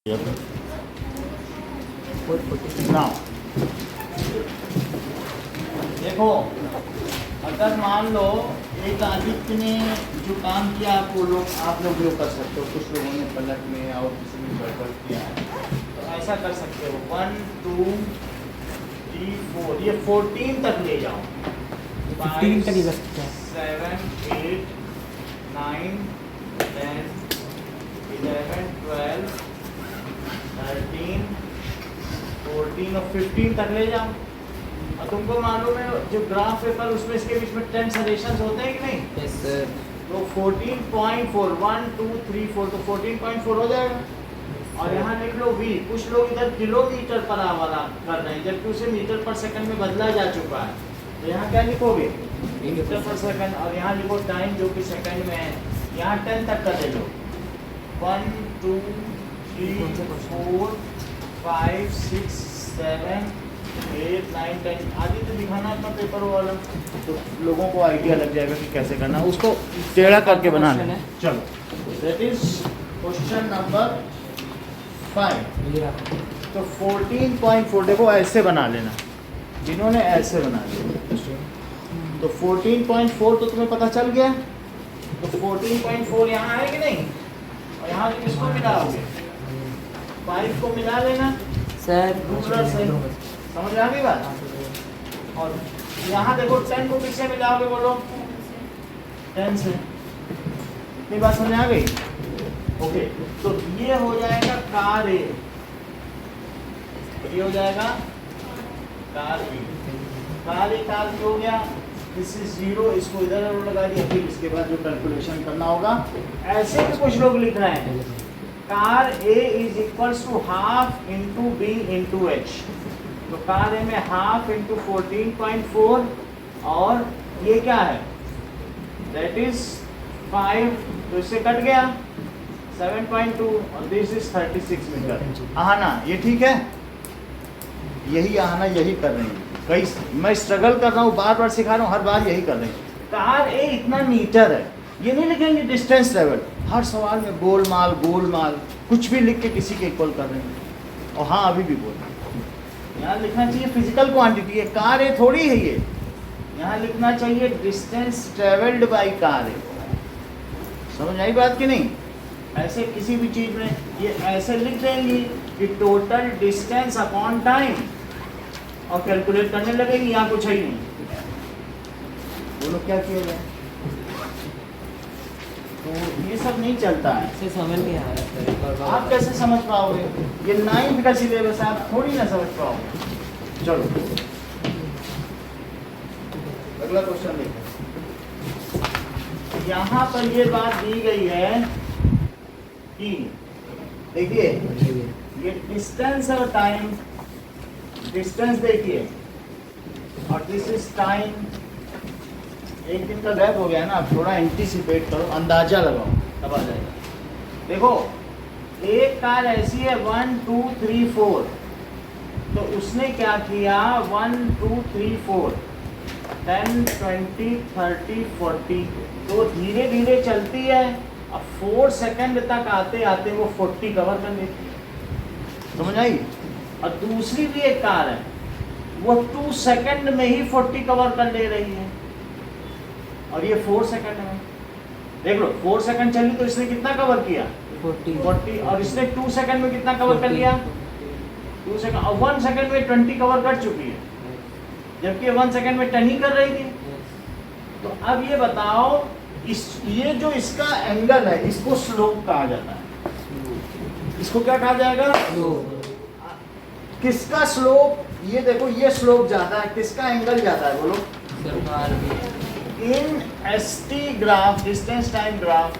ना देखो, अगर मान लो एक आदित्य ने जो काम किया आप लोग जो कर सकते हो, कुछ लोगों ने पलट में और किसी ने गड़बड़ किया है, तो ऐसा कर सकते हो 1 2 3 4 ये 14 तक ले जाओ, 15 तक ही कर सकते हैं। 7 8 9 10 11 12 13 14 और 15 तक ले जाओ। और तुमको मालूम है जो ग्राफ पेपर उसमें इसके बीच में 10 सजेशंस होते हैं कि नहीं? Yes sir. तो 14.4 1 2 3 4 तो 14.4 हो जाएगा। और यहाँ लिख लो v। कुछ लोग इधर किलोमीटर पर आवर कर रहे हैं जबकि उसे मीटर पर सेकंड में बदला जा चुका है, तो यहाँ क्या लिखोगे? Metre per second. और यहाँ लिखो टाइम जो कि सेकंड में है, यहाँ 10 तक का ले लो। 1 2 3 4 5 6 7 8 9 10 आदि तो दिखाना अपना पेपर वाला, तो लोगों को आइडिया लग जाएगा कि कैसे करना है। उसको टेढ़ा करके बनाना है। चलो, दैट इज क्वेश्चन नंबर 5। तो 14.4 देखो ऐसे बना लेना, जिन्होंने ऐसे बना लिया तो 14.4 तो तुम्हें पता चल गया। तो 14.4 यहाँ है कि नहीं? और यहाँ किसको मिलाओगे? 5 को मिला लेना सर। रूलर से। समझ आ गई बात? और यहाँ देखो 10 को किससे मिलाओगे बोलो? 10 से। इतनी बात समझ आ गई? ओके, तो ये हो जाएगा कार ए, ये हो जाएगा कार बी। कार ए कार बी हो गया। दिस इज 0, इसको इधर लगा दिया। फिर इसके बाद जो कैलकुलेशन करना होगा, ऐसे भी कुछ लोग लिख रहे हैं car A is equals to half into B into H. तो कार ए में हाफ इंटू 14.4 और ये क्या है? दैट इज 5, तो इससे कट गया 7.2 और दिस इज 36 मीटर। आना ये ठीक है, यही आना यही कर रही है। कई मैं स्ट्रगल कर रहा हूँ, बार बार सिखा रहा हूँ, हर बार यही कर रही हूँ। कार ए इतना मीटर है, ये नहीं लिखेंगे डिस्टेंस लेवल। हर सवाल में गोलमाल कुछ भी लिख के किसी के इक्वल कर रहे हैं। और हाँ अभी भी बोल यहाँ लिखना चाहिए फिजिकल क्वांटिटी है, कार ए थोड़ी है ये। यहाँ लिखना चाहिए डिस्टेंस ट्रेवल्ड बाय कार ए। समझ आई बात कि नहीं? ऐसे किसी भी चीज में ये ऐसे लिख देंगी कि टोटल डिस्टेंस अपॉन टाइम, और कैलकुलेट करने लगेंगे। यहाँ कुछ है ही नहीं। बोलो क्या किया जाए? तो ये सब नहीं चलता है। से समझ नहीं आ रहा सर। आप कैसे समझ पाओगे? ये 9th का सिलेबस है, आप थोड़ी ना समझ पाओगे। चलो अगला क्वेश्चन देखो। यहाँ पर ये बात दी गई है कि देखिए ये डिस्टेंस और टाइम, डिस्टेंस देखिए और दिस इज टाइम। एक दिन का गैप हो गया ना, अब थोड़ा एंटीसिपेट करो, अंदाजा लगाओ, तब आ जाएगा। देखो एक कार ऐसी है 1 2 3 4, तो उसने क्या किया 1 2 3 4 10 20 30 40, तो धीरे धीरे चलती है। अब 4 सेकंड तक आते आते वो 40 कवर कर लेती है। समझ आई? और दूसरी भी एक कार है, वो 2 सेकंड में ही 40 कवर कर ले रही है, और ये 4 सेकंड में। देख लो 4 सेकंड चली तो इसने कितना कवर किया? 40। और इसने 2 सेकंड में कितना कवर कर लिया? 2 सेकंड। और 1 सेकंड में 20 कवर कर चुकी है, जबकि 1 सेकंड में 10 ही कर रही थी। तो अब ये बताओ, ये जो इसका एंगल है इसको स्लोप कहा जाता है। इसको क्या कहा जाएगा? किसका स्लोप? ये देखो ये स्लोप ज्यादा है, किसका एंगल ज्यादा है बोलो? In ST graph, distance time graph,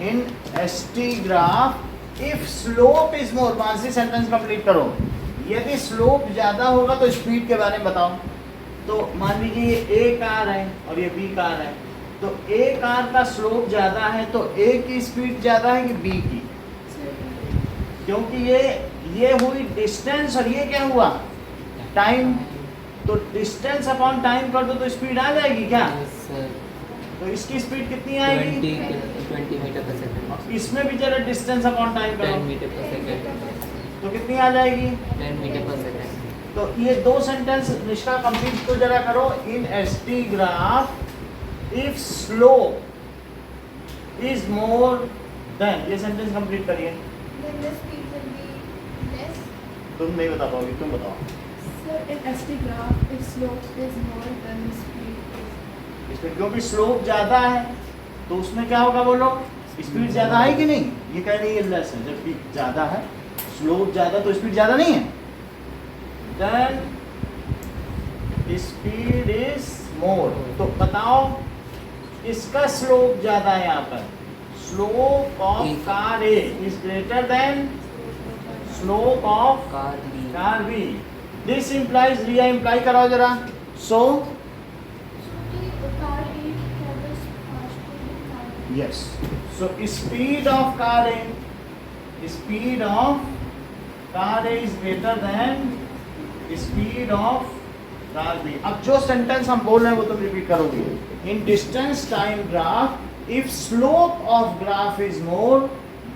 in ST graph, if slope is more, Mansi sentence complete करो। यदि स्लोप ज्यादा होगा तो स्पीड के बारे में बताओ। तो मान लीजिए ये A कार है और ये B कार है, तो A कार का स्लोप ज्यादा है तो A की स्पीड ज्यादा है कि B की? क्योंकि ये हुई डिस्टेंस और ये क्या हुआ? टाइम। तो डिस्टेंस अपॉन टाइम कर दो तो स्पीड आ जाएगी क्या? तो इसकी स्पीड कितनी आएगी? 20 मीटर पर सेकंड। इसमें भी जरा डिस्टेंस अपॉन टाइम 10 करो, मीटर पर सेकंड। तो कितनी आ जाएगी? 10 मीटर पर सेकंड। तो ये दो सेंटेंस निष्का कंप्लीट तो जरा करो। In ST graph if slope is more then, ये सेंटेंस कंप्लीट करिए। Then the speed will be less. तुम नहीं बता पाओगे, तुम बताओ। So in ST graph, if slope is more than the speed is. इसमें क्योंकि स्लोप ज्यादा है तो उसमें क्या होगा बोलो? स्पीड ज्यादा है कि नहीं? ये कह रही है लेस है, जबकि ज्यादा है। स्लोप ज्यादा तो स्पीड ज्यादा नहीं है। Then speed is more. तो बताओ इसका स्लोप ज्यादा है यहाँ पर। Slope of car A is greater than slope of car B. Car B. This implies, Riya imply कराओ जरा। सो So the car A travels faster than car B. yes, so speed of car A, speed of car A is greater than speed of car B. अब जो sentence हम बोल रहे हैं वो तुम रिपीट करोगे। In distance time graph if slope of graph is more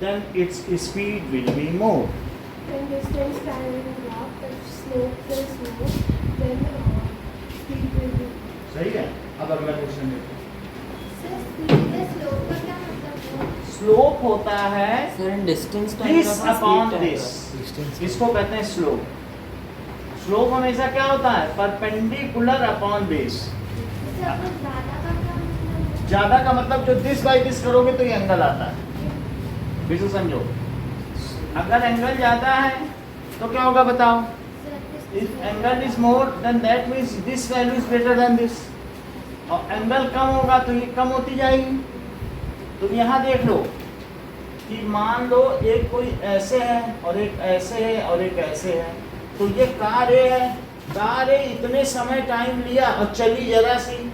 then its speed will be more. When distance time in a graph, if slope is more, then speed will be. सही है। अब अगला question देखो। Sir, speed का slope का क्या मतलब है? स्लोप होता है sir distance this upon this, distance इसको कहते हैं स्लोप। स्लोप हमेशा क्या होता है? Perpendicular upon base. जैसे अपन ज़्यादा का क्या मतलब है? ज्यादा का मतलब जो दिस बाई दिस करोगे तो ये एंगल आता है। फिर से समझो, अगर एंगल ज्यादा है तो क्या होगा बताओ? Sir, if angle is more then that means this value is greater then this. और एंगल कम होगा तो ये कम होती जाएगी। तुम यहाँ देख लो कि मान लो एक कोई ऐसे है और एक ऐसे है और एक ऐसे है, तो ये कार ए है। कार ए इतने समय टाइम लिया और चली जरा सी,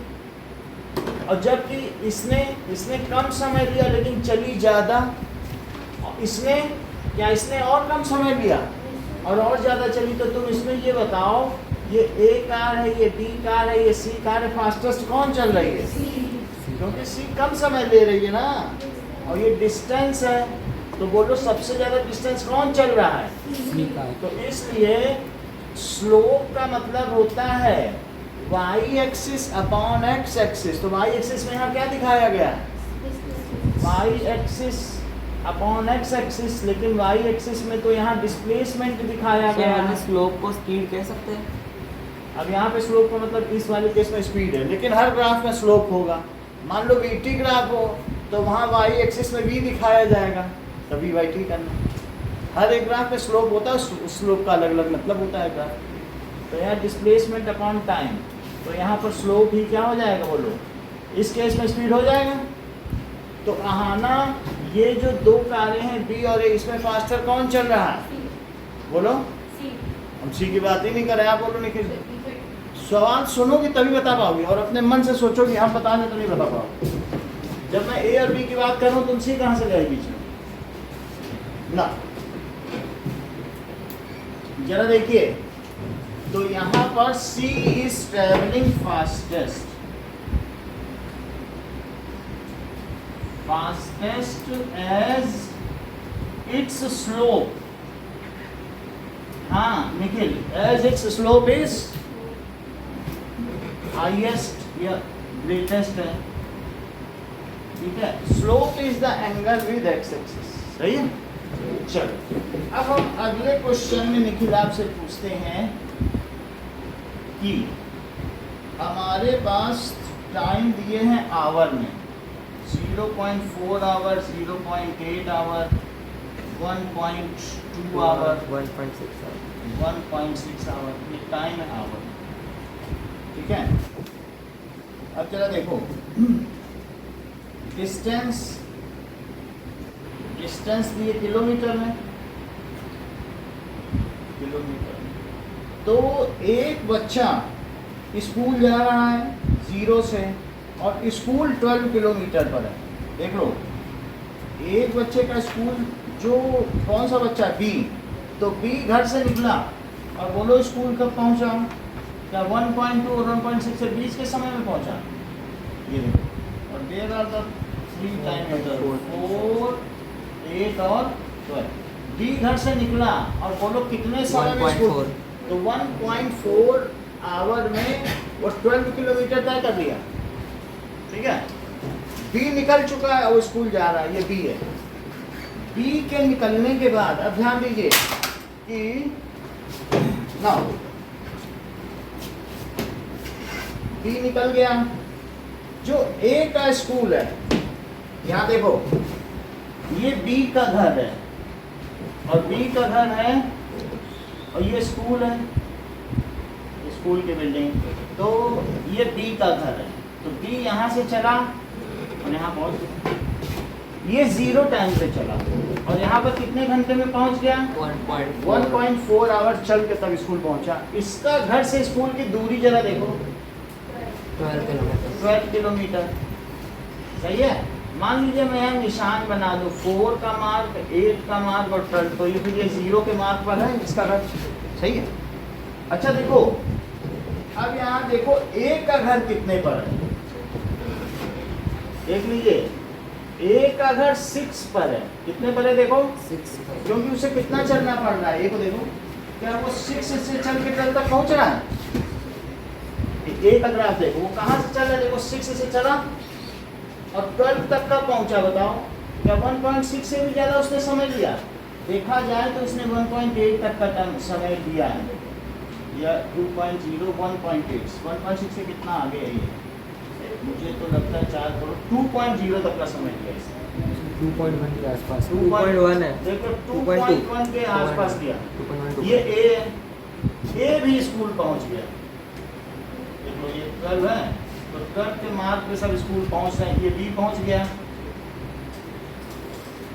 और जबकि इसने कम समय लिया लेकिन चली ज्यादा। और इसने और कम समय लिया और ज्यादा चली। तो तुम इसमें ये बताओ, ये ए कार है, ये बी कार है, ये सी कार है, फास्टेस्ट कौन चल रही है? क्योंकि सी कम समय ले रही है ना। और ये डिस्टेंस है तो बोलो सबसे ज्यादा डिस्टेंस कौन चल रहा है? सी कार। तो इसलिए स्लोप का मतलब होता है y axis upon x axis. तो y एक्सिस में यहाँ क्या दिखाया गया? y axis upon x axis, लेकिन y एक्सिस में तो यहाँ डिस्प्लेसमेंट दिखाया सर गया हम है। स्लोप को स्पीड कह सकते हैं। अब यहाँ पे स्लोप का मतलब इस वाले केस में स्पीड है, लेकिन हर ग्राफ में स्लोप होगा। मान लो VT ग्राफ हो तो वहाँ y एक्सिस में v दिखाया जाएगा, तभी yt करना। हर एक ग्राफ में स्लोप होता है, स्लोप का अलग अलग मतलब होता है ग्राफ। तो यहाँ डिस्प्लेसमेंट अपॉन टाइम, तो यहाँ पर स्लोप ही क्या हो जाएगा बोलो? इस केस में स्पीड हो जाएगा। तो आहाना ये जो दो कारें हैं बी और ए, इसमें फास्टर कौन चल रहा है बोलो? हम सी की बात ही नहीं कर रहे, आप बोलो निखिल। सवाल सुनोगे तभी बता पाओगे, और अपने मन से सोचोगे हम बता दें तो नहीं बता पाओगे। जब मैं ए और बी की बात करूं तुम सी कहाँ से गए बीच में ना? जरा देखिए, तो यहाँ पर C is travelling fastest as its slope. हाँ Nikhil, as its slope is highest या ग्रेटेस्ट है, ठीक है। Slope is the angle with X axis, सही है। चलो अब हम अगले क्वेश्चन में निखिल आपसे पूछते हैं कि हमारे पास टाइम दिए हैं आवर में, 0.4 आवर, 0.8 आवर, 1.2 आवर, 1.6 1.6 आवर, ये टाइम है आवर, ठीक है। अब जरा देखो, डिस्टेंस दिए किलोमीटर में, तो एक बच्चा स्कूल जा रहा है 0 से, और स्कूल 12 किलोमीटर पर है। देख लो, एक बच्चे का स्कूल, जो कौन सा बच्चा? बी। तो बी घर से निकला और बोलो स्कूल कब पहुंचा? क्या 1.2 और 1.6 से बीच के समय में पहुंचा? ये देखो, और there are the 3 time interval 4, 8 और 12। बी घर से निकला और बोलो कितने समय में स्कूल, 1.4 तो 1.4 आवर में वो 12 किलोमीटर तय कर लिया। ठीक है, बी निकल चुका है, वो स्कूल जा रहा है, ये बी है। बी के निकलने के बाद अब ध्यान दीजिए कि ना बी निकल गया, जो ए का स्कूल है, यहाँ देखो ये बी का घर है और बी का घर है और ये स्कूल है, स्कूल की बिल्डिंग, तो ये बी का घर है। तो बी यहाँ से चला और यहाँ पहुँच गया, ये 0 टाइम पे चला और यहाँ पर कितने घंटे में पहुँच गया, 1.4 आवर चल के तब स्कूल पहुँचा। इसका घर से स्कूल की दूरी जरा देखो, 12 किलोमीटर। सही है, मान लीजिए मैं यहाँ निशान बना दूँ 4 का मार्क, 8 का मार्क और 12, तो ये फिर ये 0 के मार्क पर है इसका घर। सही है, अच्छा देखो अब यहाँ देखो ए का घर कितने पर है, देख लीजिए ए का घर 6 पर है। कितने पर है देखो, 6 क्योंकि उसे कितना चलना पड़ रहा है, ए को देखो, क्या वो 6 से चल के 12 तक पहुंच रहा है। ए का ग्राफ देखो, वो कहाँ से चला, देखो 6 से चला और 12 तक का पहुंचा। बताओ क्या 1.6 से भी ज्यादा उसने समय लिया? देखा जाए तो उसने 1.8 तक का समय लिया है, या 2.0 1.6 से कितना आगे है ये, मुझे तो लगता है 4 करोड़ 2.0 तक का समय लिया इसने। 2.1 के आसपास, 2.1 है, देखो 2.2 2.1 के आसपास लिया। 2.1 ये ए है, ए भी स्कूल पहुंच गया। देखो ये 12 है, तो 12 के मार्क पे सब स्कूल पहुंच रहे हैं। ये बी पहुंच गया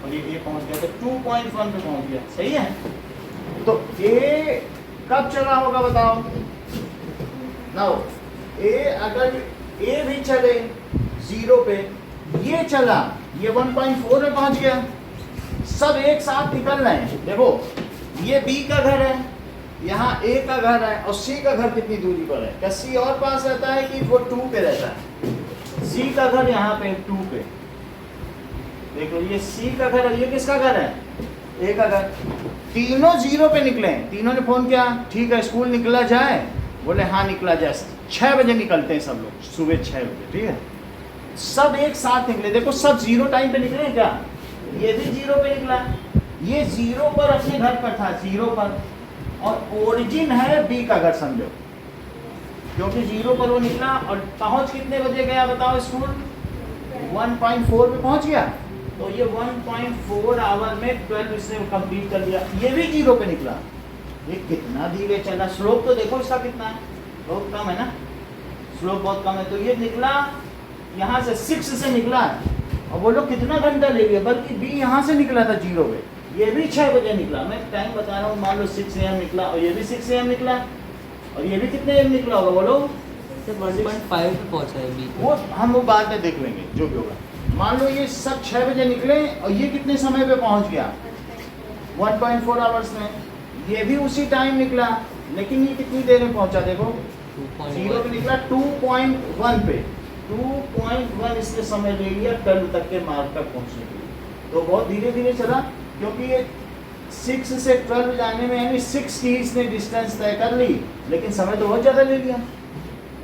और ये ए पहुंच गया, तो 2.1 पे पहुंच गया। सही है, तो ए कब चला होगा बताओ ना। ए अगर ए भी चले 0 पे, ये चला, ये 1.4 में पहुंच गया, सब एक साथ निकल रहे हैं। देखो ये बी का घर है, यहाँ ए का घर है और सी का घर कितनी दूरी पर है? क्या सी और पास रहता है कि वो 2 पे रहता है? सी का घर यहाँ पे 2 पे, देखो ये सी का घर है, ये किसका घर है? ए का घर। तीनों 0 पे निकले, तीनों ने फोन किया ठीक है स्कूल निकला जाए, बोले हाँ निकला जाए। 6 बजे निकलते हैं सब लोग, सुबह 6 बजे। ठीक है, सब एक साथ निकले। देखो सब 0 टाइम पे निकले क्या? ये भी 0 पे निकला, ये 0 पर अपने घर पर था, 0 पर, और ओरिजिन है बी का घर समझो, क्योंकि 0 पर वो निकला और पहुंच कितने बजे गया बताओ स्कूल? 1.4 पे पहुंच गया, तो ये 1.4 आवर में 12 इसने कंप्लीट कर लिया। ये भी 0 पे निकला, ये कितना धीरे चला। स्लोप तो देखो इसका कितना है, बहुत कम है ना, स्लोप बहुत कम है। तो ये निकला यहाँ से 6 से निकला है और बोलो कितना घंटा ले लिया, बल्कि बी यहाँ से निकला था 0 पे, ये भी 6 बजे निकला। मैं टाइम बता रहा हूँ, मान लो 6 AM निकला और ये भी 6 AM निकला और ये भी कितने AM निकला होगा बोलो? 1.5 पे पहुंचा है बी। वो हम वो बाद में देख लेंगे जो भी होगा। मान लो ये सब 6 बजे निकले और ये कितने समय पे पहुंच गया? 1.4 आवर्स में। ये भी उसी टाइम निकला, लेकिन ये कितनी देर में पहुंचा? देखो 0 पे निकला 2.1 पे, 2.1 इसने समय ले लिया 12 तक के मार्क तक पहुंचने के लिए। तो बहुत धीरे धीरे चला, क्योंकि ये 6 से 12 जाने में यानी 6 की इसने डिस्टेंस तय कर ली, लेकिन समय तो बहुत ज़्यादा ले लिया।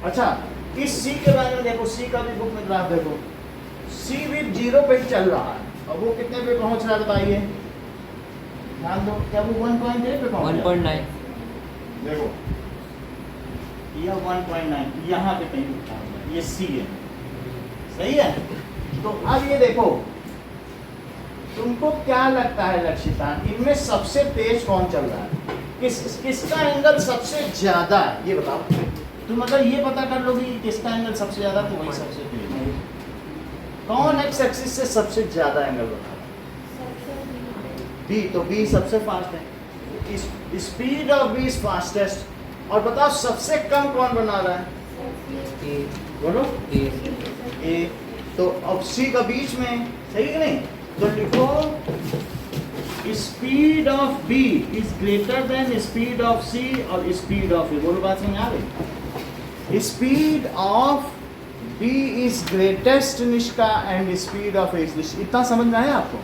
अच्छा इस सी के बारे में देखो, सी का भी बुक में ग्राफ देखो, सी भी 0 पे ही चल रहा है और वो कितने पे पहुंच रहा है बताइए? ध्यान दो, क्या वो 1.8 पे पहुंच रहा है? 1.9 देखो यह 1.9 यहाँ पे कहीं पहुंच रहा है, ये सी है। सही है, तो अब ये देखो तुमको क्या लगता है लक्षिता, इनमें सबसे तेज कौन चल रहा है? किसका एंगल सबसे ज्यादा है ये बताओ। तुम अगर ये पता कर लोगे कि किसका एंगल सबसे ज्यादा, तो वही सबसे तेज है। कौन एक्स एक्सिस से सबसे ज्यादा एंगल बता रहा है? बी, तो बी सबसे फास्ट है, speed of B is fastest. और बताओ सबसे कम कौन बना रहा है? बोलो ए। तो अब सी का बीच में, सही है नहीं? तो लिखो speed of B is greater than speed of C और स्पीड ऑफ ए। बोलो बात समझ आ गई? Speed of B is greatest Nishka and speed of as Nishka. इतना समझ में आया आपको?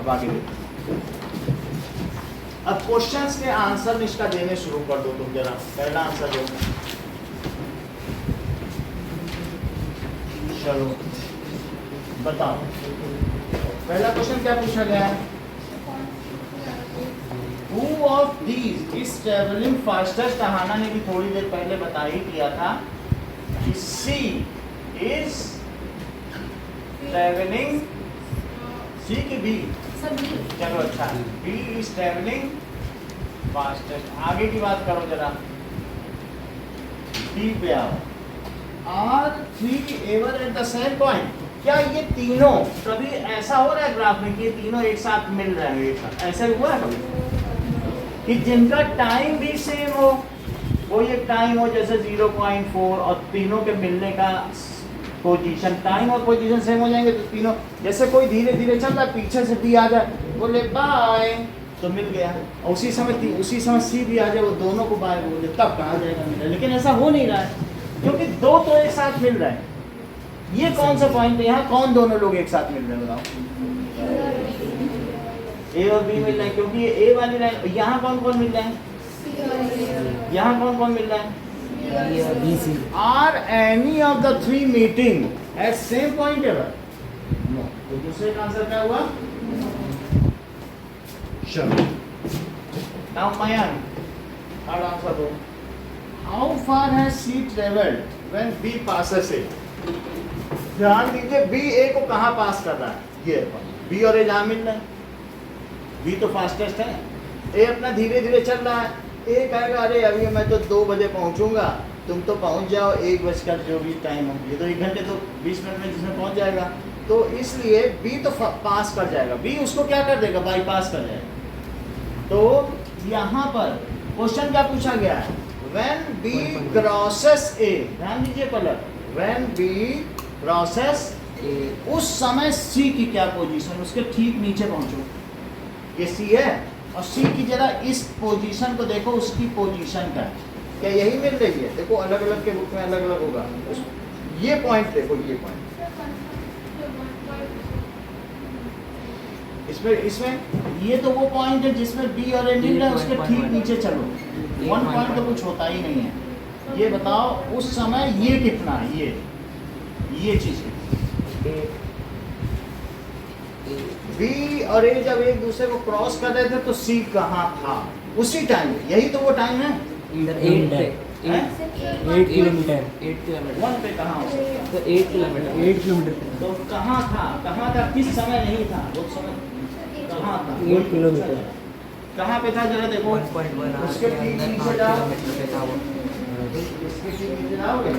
अब आगे देखो, अब क्वेश्चंस के आंसर निष्का देने शुरू कर दो तुम जरा। पहला आंसर दो, चलो बताओ। पहला क्वेश्चन क्या पूछा गया है? Who of these is traveling fastest? तहाना ने भी थोड़ी देर पहले बता ही दिया था कि C is traveling, C की B, चलो अच्छा, B is traveling fastest। आगे की बात करो जरा, B पे आओ। Are three ever at the same point? क्या ये तीनों कभी ऐसा हो रहा है ग्राफ में कि ये तीनों एक साथ मिल रहे हैं एक साथ? ऐसा हुआ है कभी कि जिनका टाइम भी सेम हो, कोई एक टाइम हो जैसे 0.4 और तीनों के मिलने का पोजीशन, टाइम और पोजीशन सेम हो जाएंगे तो तीनों, जैसे कोई धीरे धीरे चल रहा है पीछे से भी आ जाए बोले बाय तो मिल गया, और उसी समय सी भी आ जाए वो दोनों को बाय बोले तब कहा जाएगा मिला। लेकिन ऐसा हो नहीं रहा है क्योंकि दो तो एक साथ मिल रहा है। ये कौन सा पॉइंट है? यहाँ कौन दोनों लोग एक साथ मिल रहे हैं बताओ? ए और बी मिल रहे हैं क्योंकि ये ए वाली लाइन। यहाँ कौन कौन मिल रहे हैं? यहाँ कौन कौन मिल रहा है? B C. Are any of the three meeting at same point ever? No. तो दूसरे का आंसर क्या हुआ? चलो नाउ मयंक, थर्ड आंसर दो। How far has C travelled when B passes it? ध्यान दीजिए, बी ए को कहाँ पास कर रहा है? ये बी और ए जहाँ मिल रहे हैं, बी तो फास्टेस्ट है, ए अपना धीरे धीरे चल रहा है। ए कहेगा अरे अभी मैं तो 2 बजे पहुंचूंगा, तुम तो पहुंच जाओ 1 बजकर जो भी टाइम हो, ये तो 1 घंटे तो 20 मिनट में जिसमें पहुंच जाएगा। तो इसलिए बी तो पास कर जाएगा, बी उसको क्या कर देगा? बाईपास कर जाएगा। तो यहाँ पर क्वेश्चन क्या पूछा गया है? व्हेन बी क्रॉसेस ए, ध्यान दीजिए पलट, व्हेन बी क्रॉसेस ए, उस समय सी की क्या पोजीशन? उसके ठीक नीचे पहुंचो, ये सी है और सी की जरा इस पोजीशन को देखो, उसकी पोजीशन का क्या यही मिल रही है? देखो अलग अलग के बुक में अलग अलग होगा। ये पॉइंट देखो, ये पॉइंट इसमें ये तो वो पॉइंट है जिसमें बी और ए मिल रहा है, उसके ठीक नीचे चलो। 1 पॉइंट तो कुछ होता ही नहीं है। ये बताओ उस समय ये कितना है? ये चीज बी और ए जब एक दूसरे को क्रॉस कर रहे थे तो सी कहाँ था? उसी टाइम, यही तो वो टाइम है। 8 किलोमीटर। 1 पे कहाँ हो सकता है? तो 8 किलोमीटर। तो कहाँ था? किस समय नहीं था वो समय? कहाँ था? 8 किलोमीटर। कहाँ पे था जरा देखो, 1.1 उसके ठीक नीचे जाओ, पे था वो। इसके ठीक नीचे जाओगे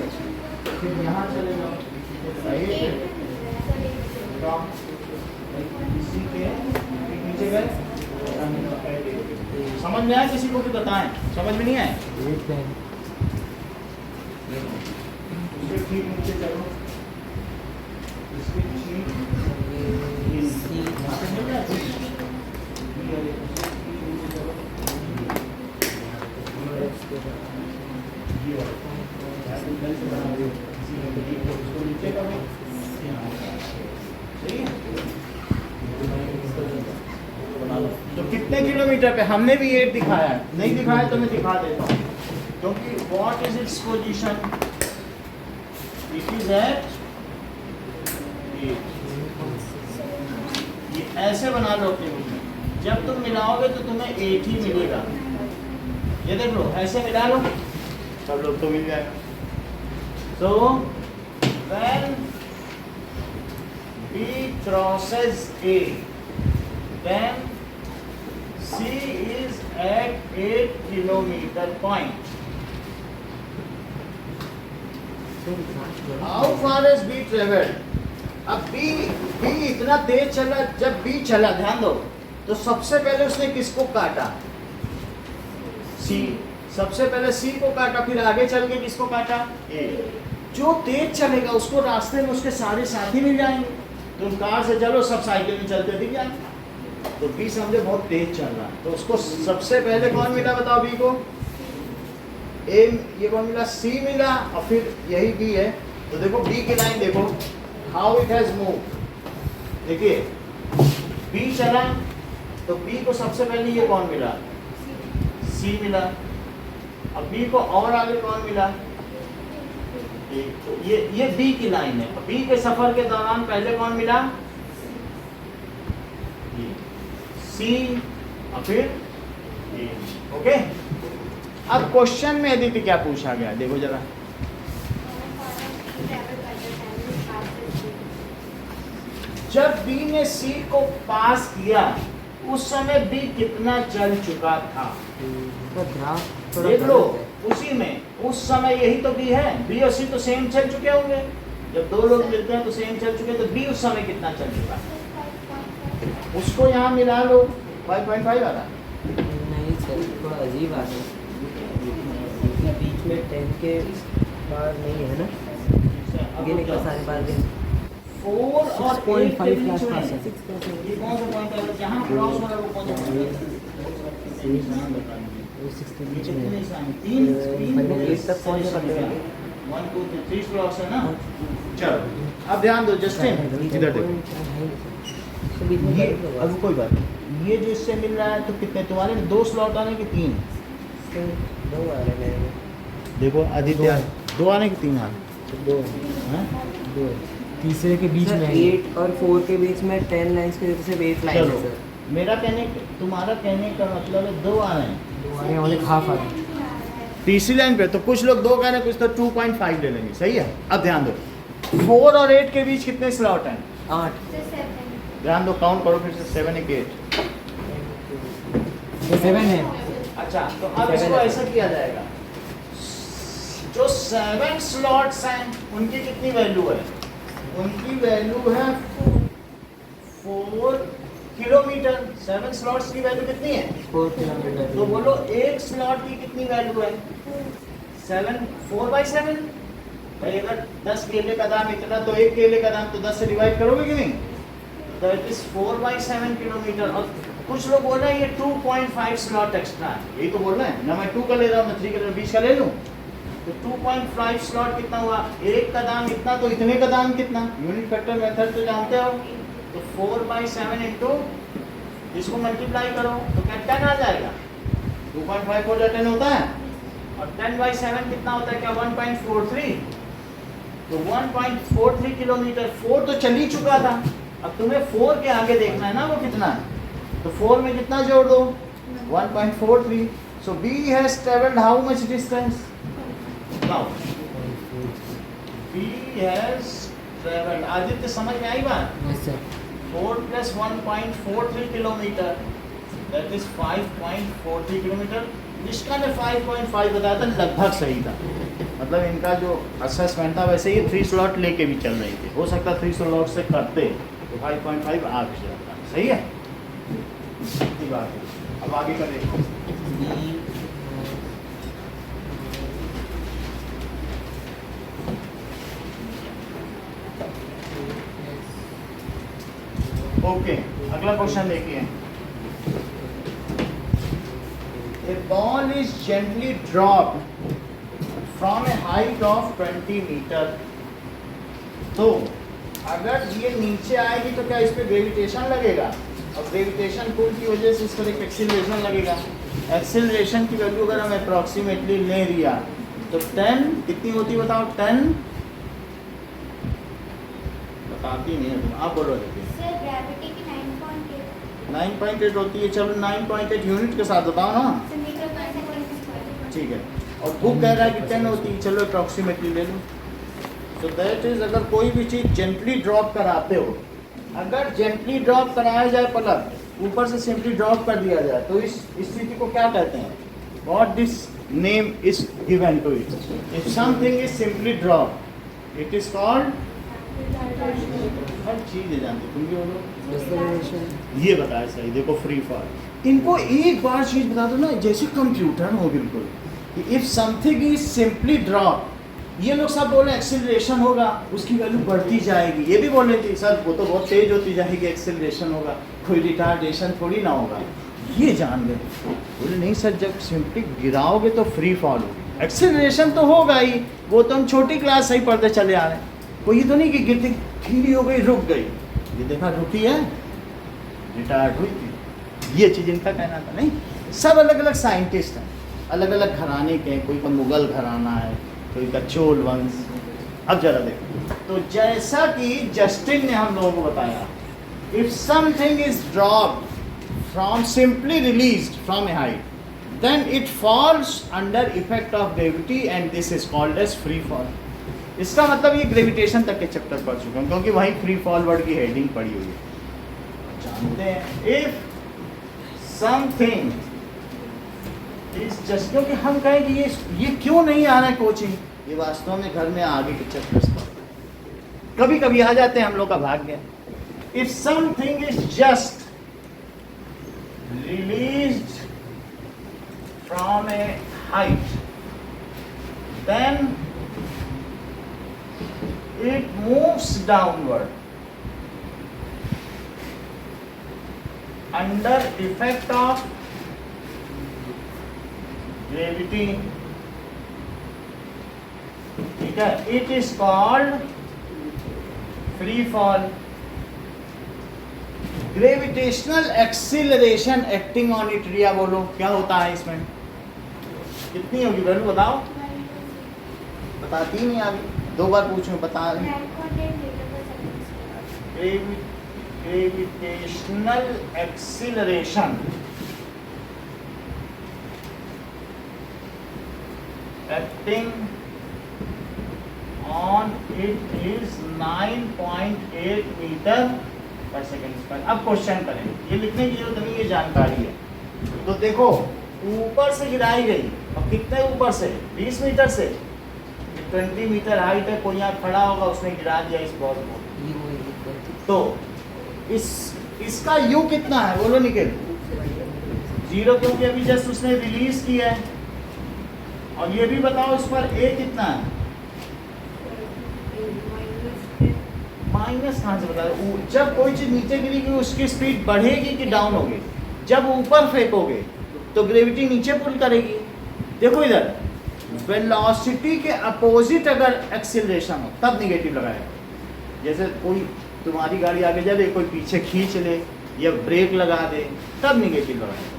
फिर यहाँ चले जाओ, इसी के ठीक नीचे गए। समझ में आया? किसी को भी बताएं, समझ में नहीं आए? इसके ठीक नीचे चलो, इसके ठीक यहाँ पे मिल रहा है। तो कितने किलोमीटर पे? हमने भी 8 दिखाया है, नहीं दिखाया तो मैं दिखा देता हूँ। क्योंकि what is its position? It is at 8। ये ऐसे बना लो अपने बुक में, जब तुम मिलाओगे तो तुम्हें 8 ही मिलेगा। ये देख लो, ऐसे मिला लो, सब लोग तो मिल जाएगा। So when B crosses A, then C is at 8 kilometer point. How far has B traveled? अब B इतना तेज चला, जब B चला ध्यान दो तो सबसे पहले उसने किसको काटा? C। सबसे पहले C को काटा, फिर आगे चल के किसको काटा? A। जो तेज चलेगा उसको रास्ते में उसके सारे साथी मिल जाएंगे। तुम कार से चलो, सब साइकिल में चलते दिख जाएंगे। तो B समझे बहुत तेज चल रहा है, तो उसको सबसे पहले कौन मिला बताओ? B को A। ये कौन मिला? C मिला, और फिर यही B है, तो देखो बी की लाइन देखो, हाउ इट हैज मूव। देखिए बी चला तो बी को सबसे पहले ये कौन मिला, सी मिला। अब बी को और आगे कौन मिला, तो ये बी की लाइन है। बी के सफर के दौरान पहले कौन मिला, सी और फिर ए। ओके, अब क्वेश्चन में यदि क्या पूछा गया देखो जरा, जब बी ने सी को पास किया उस समय बी कितना चल चुका था, तो ग्राफ थोड़ा देख लो। गलत है। उसी में उस समय यही तो बी है, बी और सी तो सेम चल चुके होंगे। जब दो लोग मिलते हैं तो सेम चल चुके, तो बी उस समय कितना चल चुका, उसको यहाँ मिला लो 5.5 वाला। नहीं सर, थोड़ा अजीब बात है, बीच में 10 के बाद नहीं है ना, ये निकला सारे बार दिन 4 और 8 के 6.5 बीच क्लास में पास है। ये कौन सा पॉइंट है, जहाँ क्रॉस हो रहा है वो कौन सा पॉइंट है? वो 6 के बीच कितने में निशान? तीन एट तक पहुंच सकते हैं। 1 2 3 स्लॉट्स है ना। चलो अब ध्यान दो जस्टिन, इधर देखो तो बीच में ये, गलत होगा। अब कोई बात नहीं, ये जो इससे मिल रहा है तो कितने तुम्हारे में 2 स्लॉट आने के 3? तो 2 आ रहे मेरे में, देखो आदित्य 2 आने के 3 आने तो 2 हैं। 2 तीसरे के बीच में 8 और 4 के बीच में 10 लाइंस की जगह से 8 लाइन चलो है सर। मेरा तुम्हारा कहने का मतलब है 2 आ रहे हैं, 2 आ रहे हैं और एक हाफ आ रहे हैं। तीसरी लाइन पे तो कुछ लोग 2 कह रहे हैं, कुछ तो 2.5 ले लेंगे। सही है, अब ध्यान दो 4 और 8 के बीच कितने स्लॉट हैं? 8 ध्यान दो, काउंट करो फिर से 7 1 8। ये 7 है। अच्छा तो अब 7 इसको है। ऐसा किया जाएगा, जो 7 स्लॉट्स हैं उनकी कितनी वैल्यू है? उनकी वैल्यू है 4 किलोमीटर। 7 स्लॉट्स की वैल्यू कितनी है? 4 किलोमीटर। तो बोलो एक स्लॉट की कितनी वैल्यू है? 7 4/7। भाई अगर 10 केले का दाम इतना तो एक केले का दाम तो 10 से डिवाइड करोगे कि नहीं? तो इट इज 4/7 किलोमीटर। और कुछ लोग बोल रहे हैं ये 2.5 स्लॉट एक्स्ट्रा है, यही तो बोल रहे हैं ना। मैं 2 का ले रहा हूँ, मैं 3 का ले रहा हूँ, 20 का ले लूँ तो 2.5 स्लॉट कितना हुआ? एक का दाम इतना तो इतने का दाम कितना? यूनिट फैक्टर मेथड तो जानते हो। तो 4/7 इंटू इसको मल्टीप्लाई करो तो क्या 10 आ जाएगा? 2.5 को 10 होता है और 10/7 कितना होता है? क्या 1.43? तो 1.43 किलोमीटर। 4 तो चल ही चुका था, अब तुम्हें 4 के आगे देखना है ना वो कितना है। तो 4 में कितना जोड़ दो? 1.43। So B has travelled how much distance? Now B has travelled, Aditya समझ में आई बात? Yes sir. 4 + 1.43 kilometre, that is 5.43 kilometre. जिसका ने 5.5 बताया था लगभग सही था, मतलब इनका जो असेसमेंट था वैसे ही 3 स्लॉट लेके भी चल रही थी। हो सकता 3 स्लॉट से करते तो 5.5 आ भी जाता। सही है, इतनी बात है। अब आगे का देखो, ओके अगला क्वेश्चन देखिए। A ball is gently dropped from a height of 20 meter। तो अगर ये नीचे आएगी तो क्या इस पे ग्रेविटेशन लगेगा? और ग्रेविटेशन पुल की वजह से इस पर एक एक्सीलरेशन लगेगा। एक्सीलरेशन की वैल्यू अगर हम अप्रॉक्सीमेटली ले लिया तो 10 कितनी होती बताओ? 10 बताती नहीं है तुम, आप बोलो देखिए। सर ग्रेविटी की 9.8 9.8 होती है। चलो 9.8 यूनिट के साथ बताओ ना। Metre per second. ठीक है, और बुक कह रहा है कि 10 होती है, चलो अप्रॉक्सीमेटली ले लो। तो दैट इज, अगर कोई भी चीज़ जेंटली ड्रॉप कराते हो, अगर जेंटली ड्रॉप कराया जाए पलक, ऊपर से सिंपली ड्रॉप कर दिया जाए तो इस स्थिति को क्या कहते हैं? What this name is given to it? If something is simply drop it is called, हर चीज़ जानते तुम भी बोलो। ये बताया सही, देखो फ्री फॉल। इनको एक बार चीज़ बता दो ना, जैसे कंप्यूटर हो बिल्कुल, कि if something is simply drop, ये लोग सब बोले एक्सेलरेशन होगा, उसकी वैल्यू बढ़ती जाएगी। ये भी बोल रहे थे सर वो तो बहुत तेज होती जाएगी, एक्सेलरेशन होगा, कोई रिटार्डेशन थोड़ी ना होगा। ये जान गए, बोले नहीं सर जब सिंपली गिराओगे तो फ्री फॉल होगी। एक्सेलरेशन तो होगा ही, वो तो हम छोटी क्लास से ही पढ़ते चले आ रहे हैं। कोई ये तो नहीं कि गिरती धीरे हो गई रुक गई, ये देखा रुकी है, रिटायर्ड हुई थी, ये चीज़ इनका कहना था। नहीं, सब अलग अलग साइंटिस्ट हैं, अलग अलग घराने के हैं, कोई का मुगल घराना है, कोई का चोल वंश। अब जरा देखो, तो जैसा कि जस्टिन ने हम लोगों को बताया, if something is dropped from simply released from A height, then it falls under effect of gravity and this is called as free fall। इसका मतलब ये ग्रेविटेशन तक के चैप्टर पढ़ चुके हैं, क्योंकि वहीं फ्री फॉल वर्ड की हेडिंग पड़ी हुई है। जानते हैं इफ समथिंग इज जस्ट, क्योंकि हम कहें कि ये क्यों नहीं आ रहा है कोचिंग, ये वास्तव में घर में आगे के चैप्टर्स पर कभी कभी आ जाते हैं, हम लोग का भाग्य। If something is just released from a height, then it moves downward under effect of gravity। ठीक है, it is called free fall। Gravitational acceleration acting on it, Riya बोलो क्या होता है इसमें, कितनी होगी वैल्यू बताओ, बताती ही नहीं अभी, 2 बार पूछूं बता रहे। Gravitational acceleration acting on it is 9.8 metre per second square. अब क्वेश्चन करें, ये लिखने की जरूरत नहीं, ये जानकारी है। तो देखो ऊपर से गिराई गई, और कितने ऊपर से, 20 मीटर से, 20 मीटर हाइट है, कोई यहाँ खड़ा होगा उसने गिरा दिया इस बॉल को, तो इसका यू कितना है बोलो निखिल, 0, क्योंकि अभी जस्ट उसने रिलीज किया है। और ये भी बताओ इस पर ए कितना है, माइनस कहाँ से बता रहे, जब कोई चीज नीचे गिरेगी उसकी स्पीड बढ़ेगी कि डाउन होगी, जब ऊपर फेंकोगे तो ग्रेविटी नीचे पुल करेगी। देखो इधर वेलोसिटी के अपोजिट अगर एक्सीलरेशन हो तब निगेटिव लगाएगा। जैसे कोई तुम्हारी गाड़ी आगे जा रही, कोई पीछे खींच ले या ब्रेक लगा दे तब निगेटिव लगाएगा।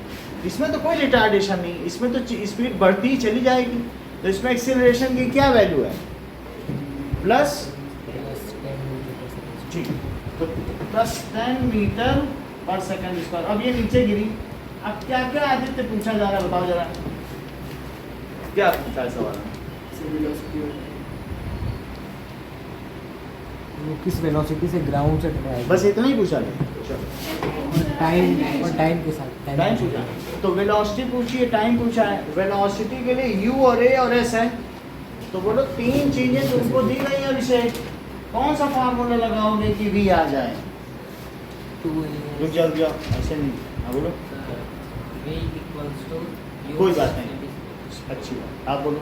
इसमें तो कोई रिटार्डेशन नहीं, इसमें तो स्पीड बढ़ती ही चली जाएगी। तो इसमें एक्सीलरेशन की क्या वैल्यू है, प्लस, ठीक, तो plus 10 metre per second square. अब ये नीचे गिरी, अब क्या क्या आदित्य पूछा जा रहा है बताओ जरा, क्या पूछा है सवाल में, वो किस वेलोसिटी से ग्राउंड से टकराएगा, बस इतना ही पूछा है। टाइम के साथ टाइम पूछा, तो वेलोसिटी पूछी है, टाइम पूछा है। वेलोसिटी के लिए यू और ए और एस है, तो बोलो 3 चीजें तुमको दी गई है, इसे कौन सा फार्मूला लगाओगे कि वी आ जाए, रुक जाओ ऐसे नहीं, हाँ बोलो, कोई बात नहीं, अच्छी बात, आप बोलो,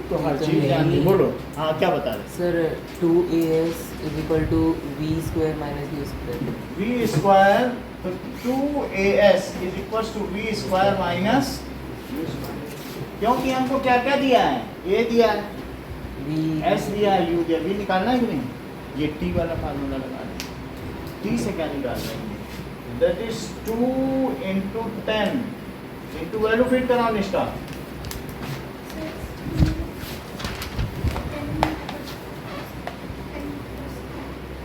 तो हर चीज जानती, बोलो हाँ क्या बता रहे sir, 2as is equal to V square minus U square, V square, तो 2as is equal to V square minus, क्योंकि हमको क्या क्या दिया है, ए दिया है, एस दिया है, यू दिया, वी निकालना है कि नहीं, ये टी वाला फार्मूला लगा दें, टी से क्या निकालना है, that is 2 into 10 into value fit कराओ निष्ठा,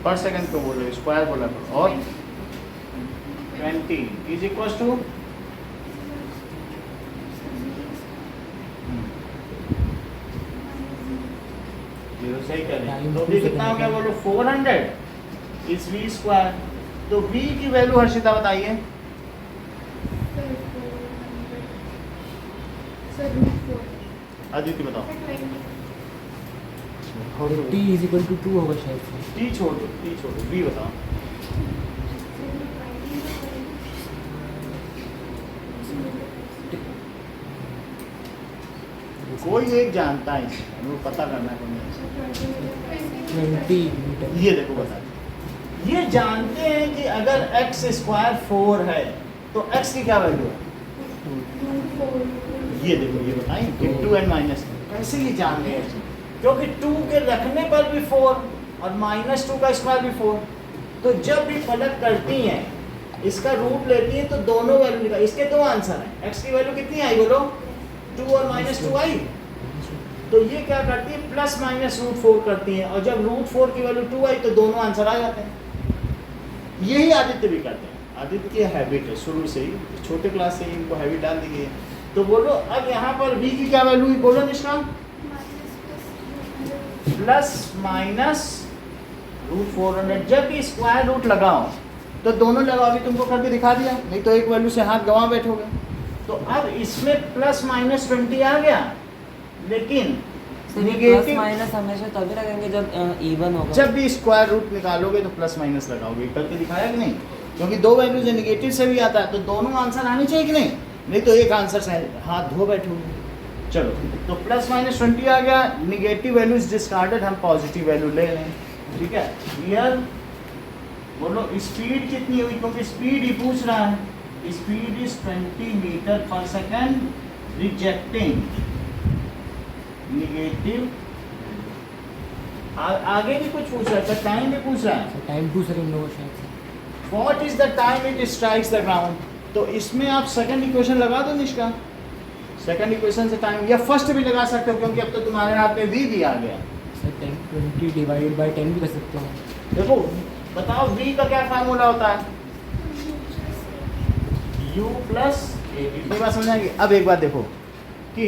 पर सेकंड को बोलो, स्क्वायर बोला करो, और 20 इज इक्वल टू, जीरो सही करें, तो भी कितना हो गया बोलो, 400 इज वी स्क्वायर। तो v की वैल्यू हर्षिता बताइए, आदित्य बताओ, t इज इक्वल टू 2 होगा शायद से, टी छोड़ दो, टी छोड़ दो, v बताओ, कोई एक जानता है इसे, वो पता करना है तुम्हें, 20 मीटर, ये देखो बता, ये जानते हैं कि अगर x स्क्वायर 4 है तो x की क्या वैल्यू है, root 4. ये देखो, ये बताएं कि 2 and माइनस कैसे ये जान गए अच्छे? क्योंकि 2 के रखने पर भी 4 और -2 का स्क्वायर भी 4, तो जब भी पलट करती हैं इसका रूट लेती हैं तो दोनों वैल्यू निकाल। इसके दो आंसर हैं, x की वैल्यू कितनी आई बोलो, 2 और -2 आई, तो ये क्या करती है प्लस माइनस √4 करती हैं, और जब √4 की वैल्यू 2 आई तो दोनों आंसर आ जाते हैं। यही आदित्य भी करते हैं, आदित्य की हैबिट है शुरू से ही, छोटे क्लास से ही इनको हैबिट डाल दी गई है। तो बोलो अब यहाँ पर v की क्या वैल्यू हुई बोलो निष्ठा, प्लस माइनस √400। जब भी स्क्वायर रूट लगाओ तो दोनों लगाओ, अभी तुमको करके दिखा दिया, नहीं तो एक वैल्यू से हाथ गंवा बैठोगे। तो अब इसमें प्लस माइनस 20 आ गया, लेकिन प्लस नेगेटिव माइनस हमेशा तभी लगेंगे जब इवन होगा। जब भी स्क्वायर रूट निकालोगे तो प्लस माइनस लगाओगे, करके दिखाया कि नहीं, क्योंकि दो वैल्यूज है, नेगेटिव से भी आता है, तो दोनों आंसर आने चाहिए कि नहीं, नहीं तो एक आंसर से हाथ धो बैठोगे। चलो तो प्लस माइनस 20 आ गया, निगेटिव वैल्यूज डिस्कार्डेड, हम पॉजिटिव वैल्यू ले लें, ठीक है। क्लियर, बोलो स्पीड कितनी हुई, क्योंकि स्पीड ही पूछ रहा है, speed is 20 metre per second, rejecting negative. आगे भी कुछ पूछ रहा है, टाइम भी पूछ रहा है, टाइम पूछ रहे हैं लोग शायद। What is the time it strikes the ground, तो इसमें आप सेकंड इक्वेशन लगा दो निष्का, सेकंड इक्वेशन से टाइम, या फर्स्ट भी लगा सकते हो क्योंकि अब तो तुम्हारे हाथ में v भी आ गया। सर 20 डिवाइडेड बाय 10 भी कर सकते हैं। देखो बताओ v का क्या फार्मूला होता है, u प्लस a, इतनी बात समझ आएगी। अब एक बात देखो कि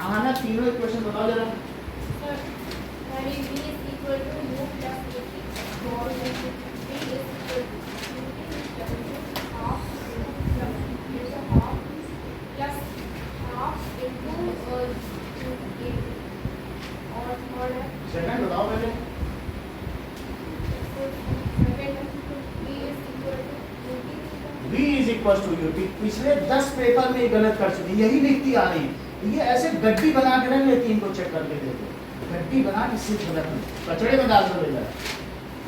आना तीनों इक्वेशन बताओ जरा, सेकंड बताओ पहले। v is equal to UT, पिछले 10 पेपर में ये गलत कर चुकी, यही लिखती आ रही है, ये ऐसे गड्डी बना के रख लेती, इनको चेक करके देखो, गड्डी बना के सिर्फ गलत नहीं, कचड़े में डाल दो ले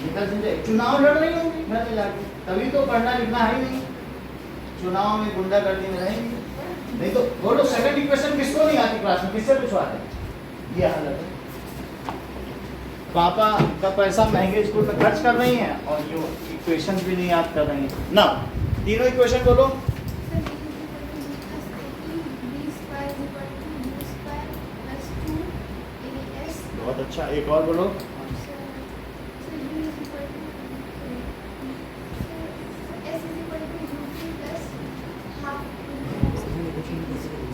निकल जाए। चुनाव लड़ रही होंगी घर में जाके, तभी तो पढ़ना लिखना है ही नहीं, चुनाव में गुंडागर्दी में रहेंगे, नहीं तो बोलो सेकंड इक्वेशन किसको नहीं आती क्लास में, किससे पूछवाते हैं, ये हालत है। पापा का पैसा महंगे स्कूल में खर्च कर रही हैं और जो इक्वेशन भी नहीं याद कर रही हैं ना। तीनों इक्वेशन बोलो, बहुत अच्छा, एक और बोलो,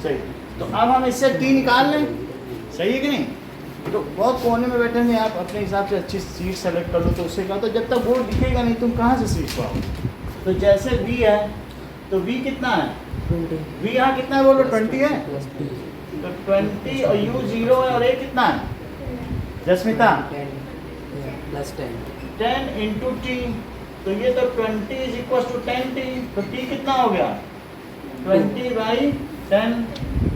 सही। तो अब हम इससे टी निकाल लें, सही है कि नहीं। तो बहुत कोने में बैठे हैं आप, अपने हिसाब से अच्छी सीट सेलेक्ट कर लो, तो उससे क्या, तो जब तक बोर्ड दिखेगा नहीं तुम कहाँ से सीट पाओ। तो जैसे v है तो v कितना है, 20 v यहाँ कितना है बोलो, 20 है, प्लस 2 तो 20 और u 0 है, और a कितना है जस्मिता, 10 प्लस 10 इंटू टी, तो ये तो 20 इज इक्वल टू 10t, तो t कितना हो गया 20/10,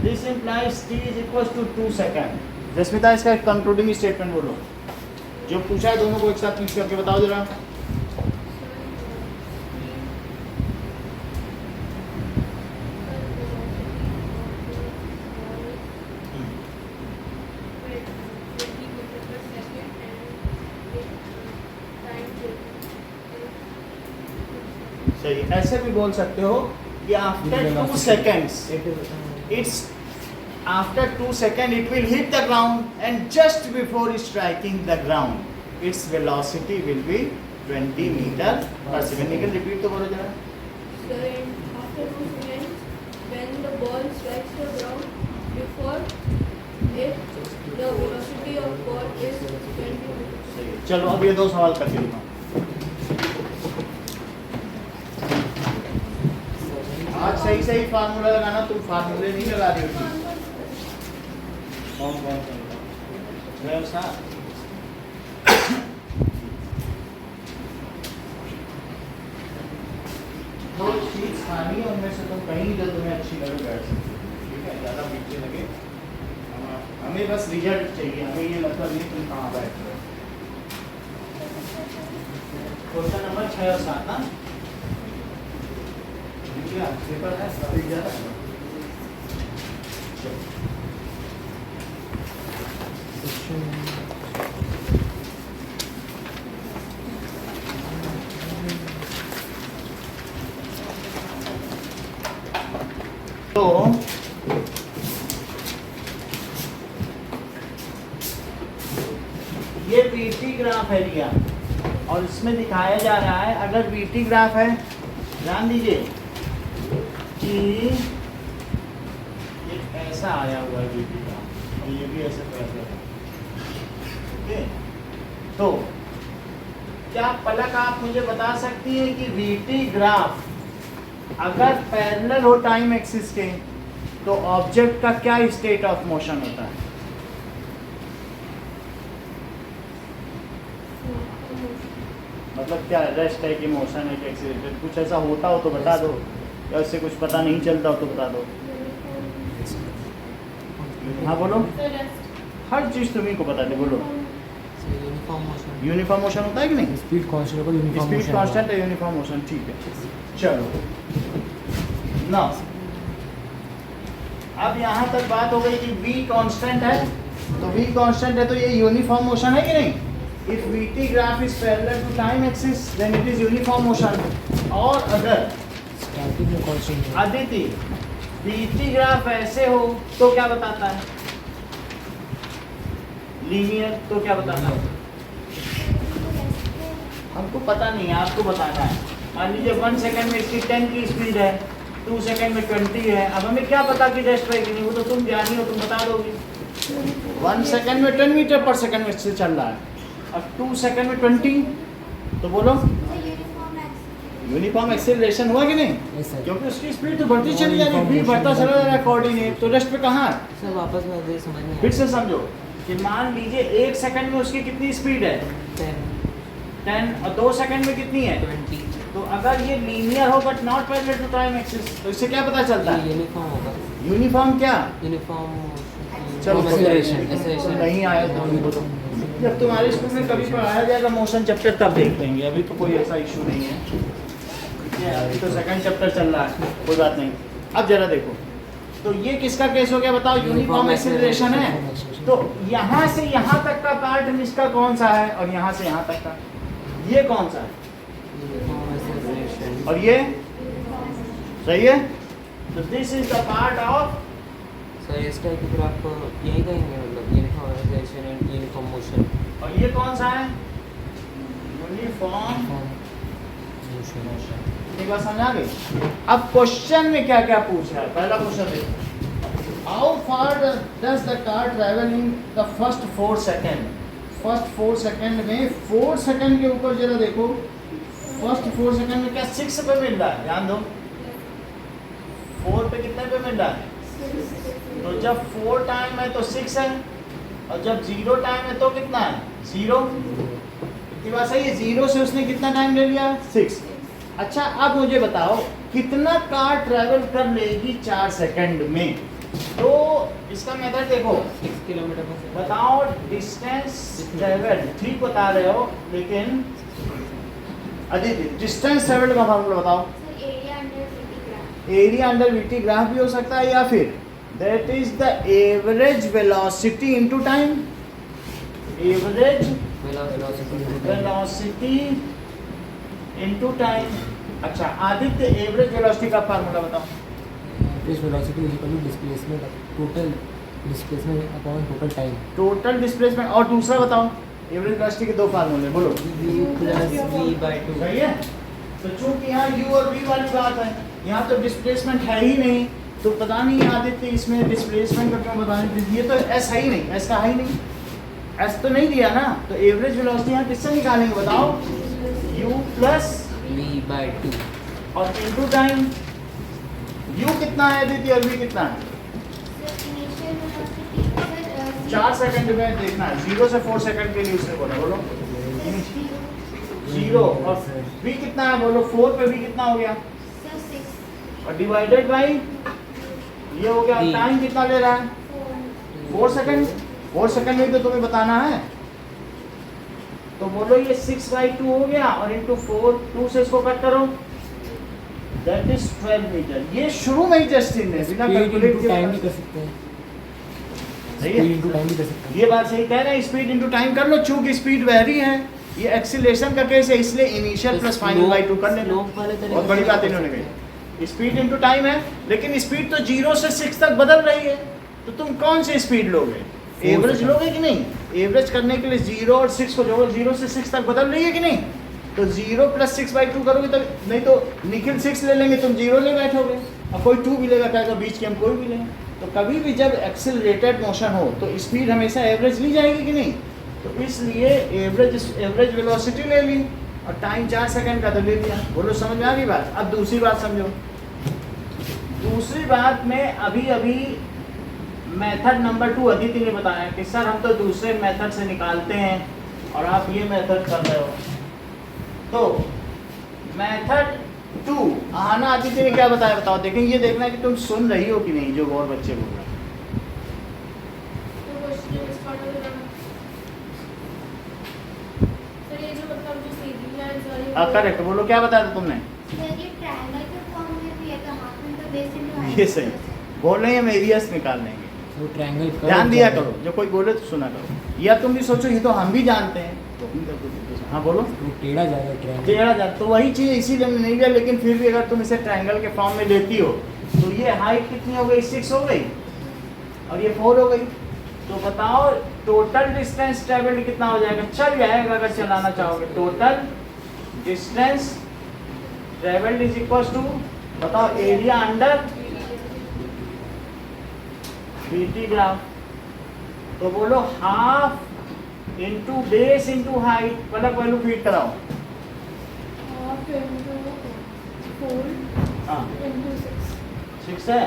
this implies t is equal to 2 second. Jasmita इसका कंक्लूडिंग स्टेटमेंट बोलो, जो पूछा है दोनों को एक साथ मिक्स करके बताओ जरा। सही, ऐसे भी बोल सकते हो कि after 2 seconds it's after 2 seconds it will hit the ground and just before striking the ground its velocity will be 20 meter per second। निकल रिपीट तो बोलो जरा। After 2 seconds, when the ball strikes the ground, before it, the velocity of ball is 20 meters. सही, चलो अब ये दो सवाल करके दिखाओ। आज सही सही फार्मूला लगाना, तुम फार्मूले नहीं लगा रही हो। कौन कौन सा दो चीज खानी है, उनमें से तुम कहीं जो तुम्हें अच्छी लगे बैठ सकते हो, ठीक है, ज़्यादा मीठे लगे, हमें बस रिजल्ट चाहिए, हमें ये मतलब नहीं तुम कहाँ बैठ रहे हो। क्वेश्चन नंबर 6 और 7 ना पेपर है, अभी ज़्यादा तो ये वीटी ग्राफ है लिया और इसमें दिखाया जा रहा है, अगर वीटी ग्राफ है, ध्यान दीजिए कि ये ऐसा आया हुआ है वीटी ग्राफ और ये भी ऐसे पैसे है। ओके, तो क्या पलक आप मुझे बता सकती हैं कि वीटी ग्राफ अगर पैरेलल हो टाइम एक्सिस के तो ऑब्जेक्ट का क्या स्टेट ऑफ मोशन होता है? मतलब क्या रेस्ट है कि मोशन है कि एक्सीलरेटेड? कुछ ऐसा होता हो तो बता दो, या उससे कुछ पता नहीं चलता हो तो बता दो। हाँ बोलो, हर चीज़ तुम्ही को बता दे, बोलो। यूनिफॉर्म मोशन होता है कि नहीं? स्पीड कांस्टेंट को यूनिफॉर्म स्पीड कांस्टेंट है, यूनिफॉर्म मोशन, ठीक है। चलो ना, अब यहाँ तक बात हो गई कि v कांस्टेंट है, तो v कांस्टेंट है तो ये यूनिफॉर्म मोशन है कि नहीं? If vt graph is parallel to time axis then it is uniform motion. और अगर स्टैटिक में कांस्टेंट है। आदित्य vt ग्राफ ऐसे हो तो क्या बताता है? लीनियर तो क्या बताता है? हमको पता नहीं है, आपको बताना है। मान लीजिए 1 सेकंड में इसकी 10 की स्पीड है, 2 सेकंड में 20 है। अब हमें क्या पता कि रेस्ट है कि नहीं, वो तो तुम ज्ञानी हो, तुम बता दोगे। 1 सेकंड में 10 मीटर पर सेकंड में से चल रहा है, अब 2 सेकंड में 20, तो बोलो यूनिफॉर्म एक्सेलरेशन हुआ कि नहीं? Yes, sir. क्योंकि उसकी स्पीड तो बढ़ती चली जा रही है, स्पीड बढ़ता चला जा रहा है कोऑर्डिनेट, तो रेस्ट पे कहाँ है? सर वापस में वही समझ में फिर से समझो कि मान लीजिए 1 सेकंड में उसकी कितनी स्पीड है? 10, और 2 सेकंड में कितनी है? 20। तो अगर ये लीनियर हो but not parallel to time axis, तो इससे क्या पता चलता है? यूनिफॉर्म होगा। यूनिफॉर्म क्या? यूनिफॉर्म चलो एक्सेलरेशन नहीं आया तो हमको तो जब तुम्हारे स्कूल में कभी पढ़ाया जाएगा मोशन चैप्टर तब देख लेंगे, अभी तो कोई ऐसा इशू नहीं है। ठीक है, अभी तो सेकंड चैप्टर चल रहा है, कोई बात नहीं। अब जरा देखो, तो ये किसका केस हो गया बताओ? यूनिफॉर्म एक्सेलरेशन है। तो यहाँ से यहाँ तक का पार्ट इसका कौन सा है, और यहाँ से यहाँ तक का ये कौन सा है? और ये सही है, तो this is the part of. Sir इस टाइप की ग्राफ को यही कहेंगे, मतलब uniform acceleration and uniform motion. और ये कौन सा है? Uniform motion. एक बात समझ आ गई? अब क्वेश्चन में क्या क्या पूछ रहा है? पहला क्वेश्चन देखो, how far does the car travel in the first 4 second? First 4 second में 4 सेकेंड के ऊपर जरा देखो, फर्स्ट 4 सेकेंड में क्या 6 पे मिल रहा है? ध्यान दो, 4 पे कितने पे मिल रहा है? तो जब 4 टाइम है तो 6 है, और जब 0 टाइम है तो कितना है? 0। इतनी बात सही है, 0 से उसने कितना टाइम ले लिया? 6। अच्छा, अब मुझे बताओ कितना कार ट्रैवल कर लेगी 4 सेकंड में? तो इसका मेथड देखो, 6 किलोमीटर पर सेकंड। बताओ डिस्टेंस ट्रैवल, ठीक बता रहे हो, लेकिन अदिति डिस्टेंस ट्रैवल का फॉर्मूला बताओ। एरिया अंडर वीटी ग्राफ भी हो सकता है, या फिर that is the average velocity into time. Average velocity into time. अच्छा आदित्य, एवरेज वेलोसिटी का फार्मूला बताओ। Average velocity is equal to displacement, total displacement upon total time. Total displacement, और दूसरा बताओ एवरेज वेलोसिटी के 2 फार्मूले बोलो। v plus v/2। सही है, तो चूंकि यहाँ u और v वाली बात है, यहाँ तो डिस्प्लेसमेंट है ही नहीं, तो पता नहीं आदित्य इसमें डिस्प्लेसमेंट का क्यों बता रहे? ये तो s है ही नहीं, s का है ही नहीं, s तो नहीं दिया ना, तो एवरेज वेलोसिटी यहाँ किससे निकालेंगे बताओ? u प्लस v/2 और इनटू टाइम। u कितना है आदित्य और v कितना है? 4 सेकंड में देखना है, 0 से 4 सेकंड के लिए उससे बोलो 0, और v कितना है बोलो? 4 पे v कितना हो गया? और डिवाइडेड बाई ये हो गया, टाइम कितना ले रहा है? 4 सेकंड। 4 सेकंड में तो तुम्हें बताना है, तो बोलो ये 6/2 हो गया, और इंटू 4, 2 से इसको कट करो, दैट इज 12 मीटर। ये शुरू में ही टेस्ट ने बिना कैलकुलेट किए टाइम भी कर सकते हैं। सही है, इनटू टाइम भी कर सकते हैं। ये बात सही कह रहे हैं, स्पीड इनटू टाइम कर लो, चूंकि स्पीड वेरी है, ये एक्सीलरेशन का केस है, इसलिए इनिशियल प्लस फाइनल बाई 2 कर लेना। स्लोप वाले तरीके बहुत बड़ी बात इन्होंने कही, स्पीड इनटू टाइम है, लेकिन स्पीड तो 0 से 6 तक बदल रही है, तो तुम कौन सी स्पीड लोगे? एवरेज लोगे कि नहीं? एवरेज करने के लिए 0 और 6 को जोड़ो, 0 से 6 तक बदल रही है कि नहीं? तो 0 प्लस 6/2 करोगे तब, नहीं तो निखिल 6 ले लेंगे, तुम 0 ले बैठोगे, और कोई 2 भी लेगा, कहेगा बीच के हम कोई भी लेंगे। तो कभी भी जब एक्सेलरेटेड मोशन हो तो स्पीड हमेशा एवरेज ली जाएगी कि नहीं? तो इसलिए एवरेज वेलोसिटी ले ली, और टाइम 4 सेकंड का तो ले लिया। बोलो समझ में आ गई बात? अब दूसरी बात समझो। दूसरी बात में अभी मेथड नंबर 2 अदिति ने बताया कि सर हम तो दूसरे मेथड से निकालते हैं और आप ये मेथड कर रहे हो। तो मेथड 2 आना, अदिति ने क्या बताया बताओ, देखें, ये देखना है कि तुम सुन रही हो कि नहीं जो और बच्चे बोल रहे हैं। तो क्वेश्चन इस पार्ट में करना सर, ये जो मतलब जो सीधी लाइंस वाली करेक्ट, बोलो क्या बताया था तुमने? सर ये ट्रायंगल के फॉर्म में भी है, तो half into base into height. ये सही बोल रहे हैं, हम एरियास निकाल लेंगे, वो ट्रायंगल ध्यान दिया करो, जो कोई बोले तो सुना करो, या तुम भी सोचो ये तो हम भी जानते हैं, तो हाँ बोलो। वो टेढ़ा जाएगा ट्रायंगल। टेढ़ा जा, तो वही चीज़ इसीलिए हमने नहीं लिया, लेकिन फिर भी अगर तुम इसे ट्रायंगल के फॉर्म में लेती हो तो ये हाइट कितनी हो गई? 6 हो गई, और ये 4 हो गई। तो बताओ टोटल डिस्टेंस ट्रेवल्ड कितना हो जाएगा? चल जाएगा अगर चलाना चाहोगे। Total distance travelled is equal to, बताओ, एरिया अंडर बीटी ग्राफ। तो बोलो half into base into height, मतलब वैल्यू फीड कराओ। हाफ इनटू 4 हाँ इनटू 6 6 है,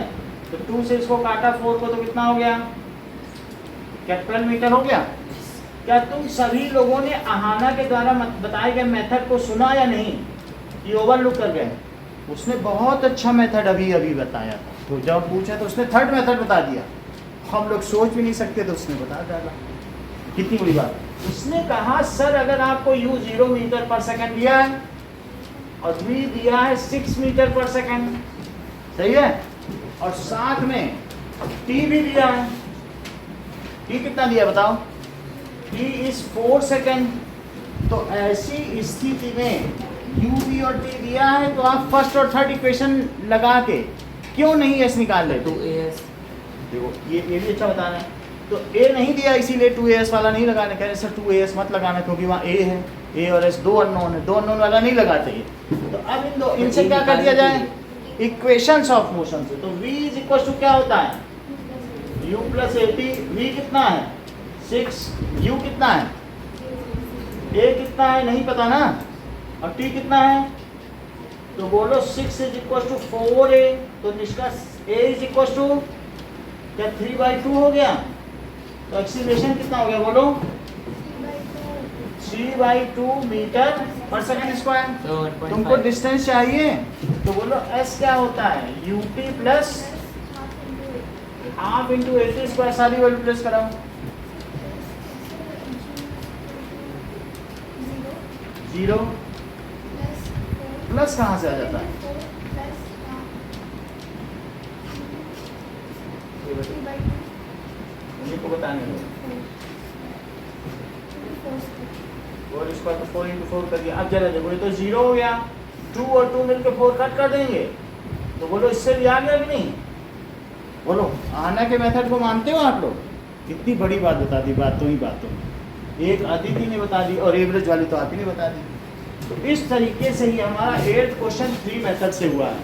तो 2 से इसको काटा 4 को, तो कितना हो गया? कैपिटल मीटर हो गया। क्या तुम सभी लोगों ने अहाना के द्वारा बताए गए मेथड को सुना या नहीं? ये ओवरलुक कर गए? उसने बहुत अच्छा मेथड अभी बताया था, तो जब पूछा तो उसने थर्ड मेथड बता दिया, हम लोग सोच भी नहीं सकते तो उसने बता डाला। कितनी बड़ी बात। उसने कहा सर अगर आपको u 0 मीटर पर सेकंड दिया है और v दिया है 6 मीटर पर सेकंड, सही है, और साथ में t भी दिया है, t कितना दिया बताओ? t is 4 second. तो ऐसी स्थिति में u v और t दिया है, तो आप फर्स्ट और थर्ड इक्वेशन लगा के क्यों नहीं s निकाल लेते? 2as देखो ये भी अच्छा बताना है। तो a नहीं दिया, इसीलिए 2as वाला नहीं लगाने, कह रहे सर 2as मत लगाना क्योंकि वहाँ a है, a और s दो अननोन है, दो अननोन वाला नहीं लगाते ये। तो अब इनसे क्या कर दिया जाए? इक्वेशंस ऑफ मोशन से। तो v इज इक्वल टू क्या होता है? u plus at। v कितना है? 6। u कितना है? a कितना है नहीं पता ना, और t कितना है? तो बोलो 6 इज इक्वल टू 4a। तो निष्कर्ष a इज इक्वल टू क्या 3/2 हो गया? तो एक्सीलरेशन कितना हो गया बोलो? 3/2 metre per second square. so 1.5 तुमको डिस्टेंस चाहिए तो बोलो s क्या होता है? ut plus half into 80 square. सारी वैल्यू प्लस कराओ। 0 प्लस कहाँ से आ जाता है? ये बताओ, ये को बताने दो। 4 स्क्वायर तो 4 इंटू 4 कर दिया। अब जरा देखो, ये तो 0 हो गया, 2 और 2 मिलकर 4 कट कर देंगे। तो बोलो इससे भी आ गया कि नहीं? बोलो आना के मेथड को मानते हो आप लोग? कितनी बड़ी बात बता दी, बातों ही बातों में। एक अदिति ने बता दी और एवरेज वाली तो आप ही ने बता दी। तो इस तरीके से ही हमारा 8th क्वेश्चन 3 मेथड से हुआ है।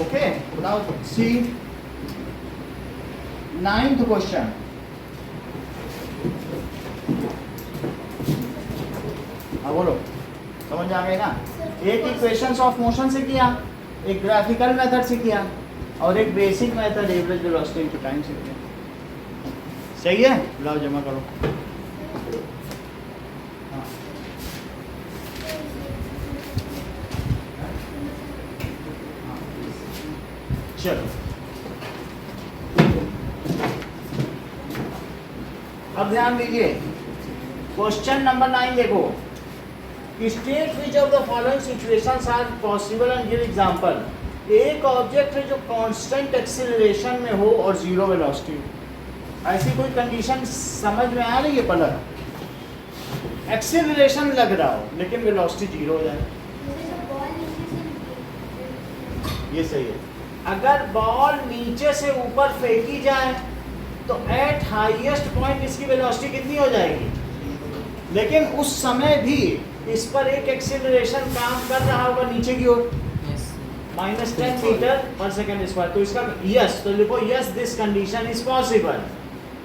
ओके, बताओ सी 9th क्वेश्चन। हाँ बोलो, समझ आ गए ना? एक इक्वेशंस ऑफ मोशन से किया, एक ग्राफिकल मेथड से किया, और एक basic method average velocity into time से किया। सही है? लाओ जमा करो। हाँ। चलो अब ध्यान दीजिए, क्वेश्चन नंबर 9 देखो। State which of the following situations are possible and give example. एक ऑब्जेक्ट है जो कांस्टेंट एक्सीलरेशन में हो और 0 वेलोसिटी हो। ऐसी कोई कंडीशन समझ में आ रही है पलक? एक्सीलरेशन लग रहा हो लेकिन वेलोसिटी 0 हो जाए, जैसे तो बॉल नीचे से ये सही है। अगर बॉल नीचे से ऊपर फेंकी जाए तो एट हाईएस्ट पॉइंट इसकी वेलोसिटी कितनी हो जाएगी, लेकिन उस समय भी इस पर एक एक्सीलरेशन काम कर रहा होगा नीचे की ओर, yes -10 metre per second square. तो इसका यस, तो लिखो yes this condition is possible.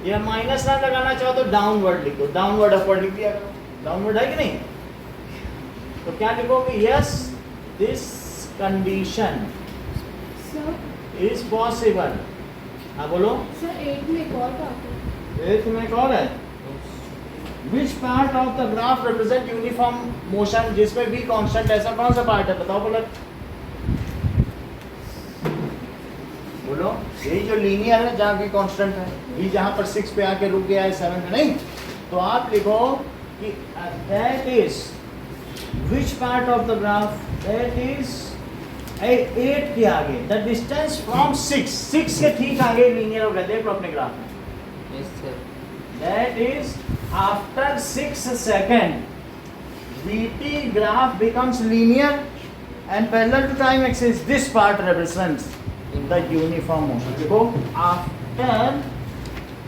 या माइनस ना लगाना चाहो तो डाउनवर्ड लिखो, डाउनवर्ड अपवर्ड लिख दिया करो, डाउनवर्ड है कि नहीं? तो क्या लिखोगे? Yes this condition sir is possible. हाँ बोलो। सर 8 में एक और बात है। एथ में कौन है? Which part of the graph represent uniform motion, जिसमें भी कांस्टेंट, ऐसा कौन सा पार्ट है बताओ बोलो। बोलो यही जो लीनियर है जहाँ भी कांस्टेंट है, भी जहाँ पर 6 पे आके रुक गया है 7 पे नहीं, तो आप लिखो कि that is which part of the graph, that is 8 के आगे, द डिस्टेंस फ्रॉम 6 के ठीक आगे लीनियर हो गया। देख लो अपने ग्राफ में, yes sir that is after 6 seconds VT graph becomes linear and parallel to time axis. This part represents the uniform motion. देखो after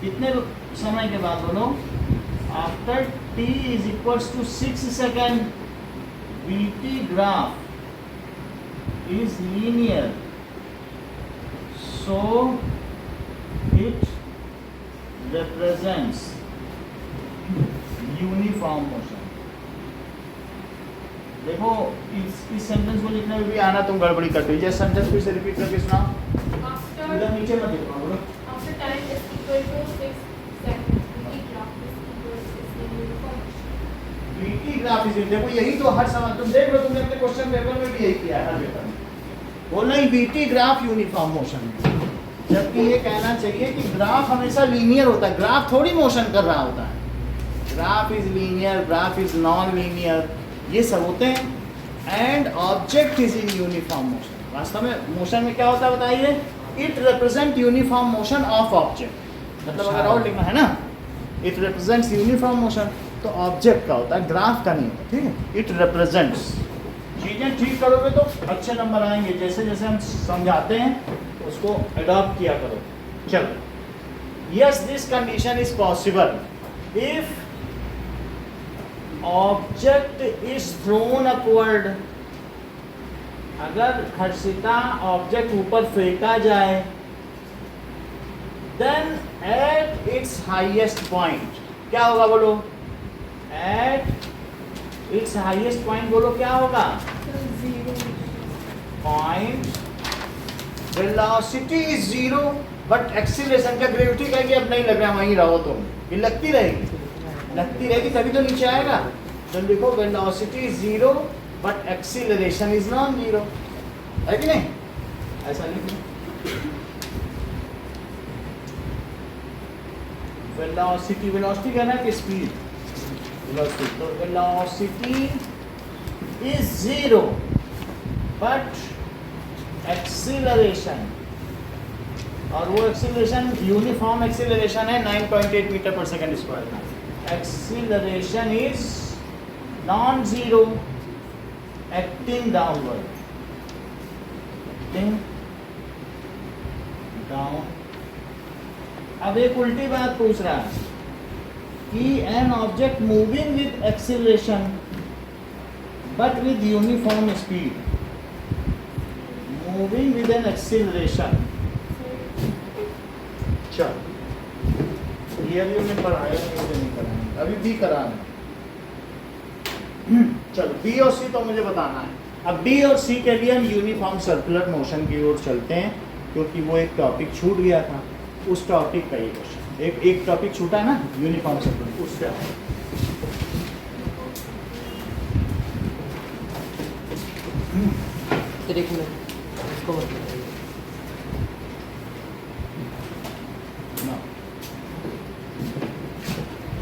कितने समय के बाद बोलो, after t is equals to 6 seconds VT graph is linear, so it represents uniform motion. देखो इस sentence को लिखने में भी आना तुम गड़बड़ी करते हो। जैसे सेंटेंस फिर से रिपीट करके सुनाओ, After इधर नीचे मत लिखो, बोलो। time is equal to 6 seconds, VT graph is equal to 6 uniform. VT graph is, देखो यही तो हर सवाल तुम देख लो, तुमने अपने क्वेश्चन पेपर में भी यही किया है हर पेपर में। बोलना ही VT ग्राफ यूनिफॉर्म मोशन, जबकि ये कहना चाहिए कि ग्राफ हमेशा लीनियर होता है, ग्राफ थोड़ी मोशन कर रहा होता है। Graph is linear, graph is non linear, ये सब होते हैं। And object is in uniform motion. वास्तव में मोशन में क्या होता है बताइए? It represent uniform motion of object. मतलब अगर और लिखना है ना, इट रिप्रेजेंट्स यूनिफॉर्म मोशन, तो ऑब्जेक्ट का होता है, ग्राफ का नहीं होता, ठीक है? It represents. चीज़ें ठीक करोगे तो अच्छे नंबर आएंगे। जैसे जैसे हम समझाते हैं उसको अडॉप्ट किया करो। चलो, yes this condition is possible if object is thrown upward. अगर घर्षिता ऑब्जेक्ट ऊपर फेंका जाए, then at its highest point क्या होगा बोलो? एट इट्स हाईएस्ट पॉइंट बोलो क्या होगा? Sir, 0. Point velocity is 0 but acceleration का ग्रेविटी कहेगी अब नहीं लग रहा, वहीं रहो तुम, ये लगती रहेगी, लगती रहेगी तभी तो नीचे आएगा। तो लिखो velocity is 0 but acceleration is non 0, है कि नहीं? ऐसा लिखो, वेलोसिटी, वेलोसिटी कहना है कि स्पीड, वेलोसिटी, तो वेलोसिटी इज 0 बट एक्सीलरेशन, और वो एक्सीलरेशन यूनिफॉर्म एक्सीलरेशन है 9.8 metre per second square. Acceleration is non zero, acting downward, acting down. अब एक उल्टी बात पूछ रहा है कि an object moving with acceleration but with uniform speed, moving with an acceleration. चलो थियरी में पढ़ाया नहीं कराएंगे, अभी भी कराना। चलो बी और सी तो मुझे बताना है। अब बी और सी के लिए हम यूनिफॉर्म सर्कुलर मोशन की ओर चलते हैं, क्योंकि वो एक टॉपिक छूट गया था, उस टॉपिक का ये क्वेश्चन, एक टॉपिक छूटा है ना यूनिफॉर्म सर्कुलर, उससे सर एक मिनट इसको मत बताइए।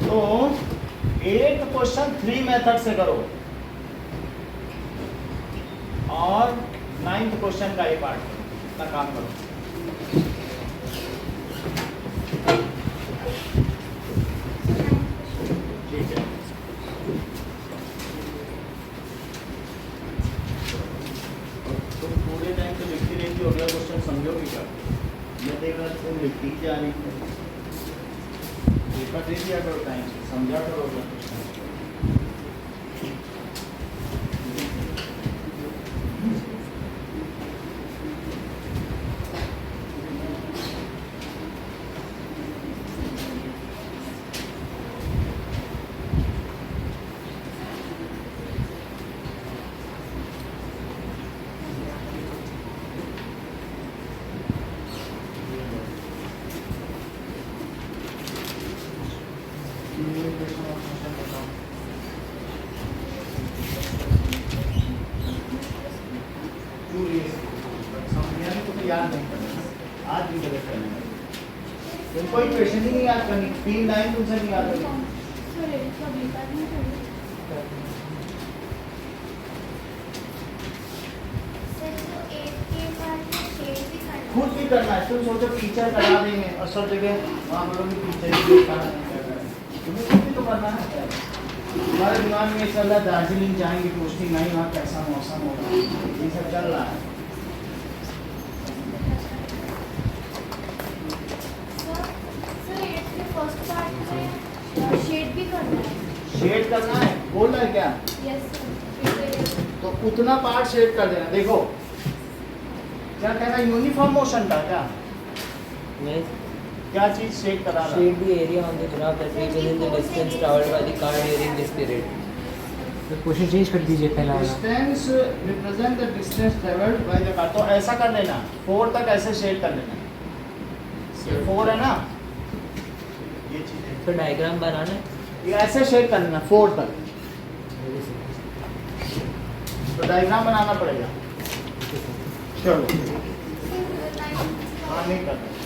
तो एक क्वेश्चन 3 मेथड से करो और 9th क्वेश्चन का ये पार्ट का काम करो। ये देखा तो लिखती जा रही है, पेपर दे दिया करो टाइम से, समझा करो कुछ। याद नहीं करना, आज भी गलत करना। तुम कोई क्वेश्चन ही नहीं याद करनी, 3 लाइन तुमसे नहीं याद करनी। सर एक का बेटा नहीं सर जो 8 के बाद में शेड भी करना खुद भी करना है। तुम सोचो टीचर करा देंगे और सब जगह वहाँ बोलोगे टीचर ही करा नहीं कर रहा है, तुम्हें खुद भी तो करना है। हमारे दिमाग में ये चल रहा है दार्जिलिंग जाएंगे पोस्टिंग नहीं, वहाँ कैसा मौसम होगा, ये सब चल रहा है। सर 8 के फर्स्ट पार्ट में शेड भी करना है। शेड करना है, बोल रहा है क्या? Yes sir. तो उतना पार्ट शेड कर देना। देखो क्या कहना, यूनिफॉर्म मोशन का क्या Yes. क्या चीज शेड करा रहा है? Shade the area on the graph that be within the distance traveled by the car during this period. तो क्वेश्चन चेंज कर दीजिए पहला वाला। Distance represent the distance travelled by the car. तो ऐसा कर लेना, 4 तक ऐसे शेड कर लेना। ये 4 है ना, ये चीज है, तो डायग्राम बनाना है। ये ऐसे शेड कर लेना 4 तक। तो डायग्राम बनाना पड़ेगा। चलो हाँ नहीं करना।